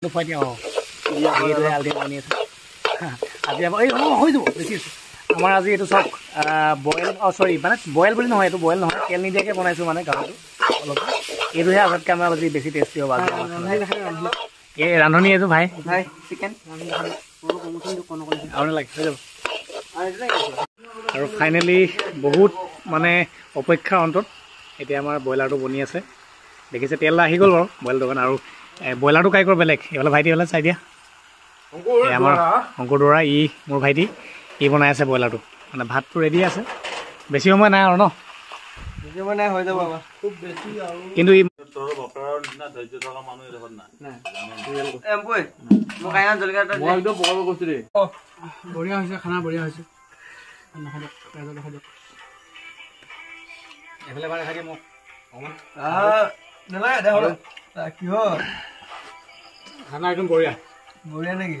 Fight oh, Aldi money. আজি এই হৈ যাব বেছি আমাৰ আজি এটো সব বয়েল সৰি মানে বয়েল বুলি নহয় এটো বয়েল নহয় তেল নিদিয়াকে বনাইছো মানে গাওটো অলপ এটো হে আগত কামা আজি বেছি টেস্টি হ'ব আজি এই ৰান্ধনি এটো ভাই চিকেন আৰু লাগে হৈ যাব আৰু ফাইনালি বহুত মানে অপেক্ষা অন্তত এতিয়া আমাৰ বয়লাৰটো বনি আছে দেখিছে তেল আহি গ'ল বাৰু বয়েল দোকান আৰু বয়লাৰটো কাই কৰ বেলেগ এফালে ভাইটি হলে চাই দিয়া আমাৰ অংকুৰ দৰা ই মোৰ ভাইটি ই বনাই আছে বয়লাৰটো মানে ভাতটো ৰেডি আছে বেছি সময় নাই আৰু ন বেছি সময় নাই হৈ যাব আমাৰ খুব বেছি আৰু কিন্তু ই তোৰ বপৰাৰ নিচিনা ধৈৰ্য থকা মানুহ দেখোন না এম্পই মোক আইনা জলকাটা মই একদম পকাব কৈছো ৰে বঢ়িয়া হৈছে খানা বঢ়িয়া হৈছে এফালে বাৰে খাই মোক অমন নালাগে দেখো কি হয় খানা একদম বঢ়িয়া বঢ়িয়া নেকি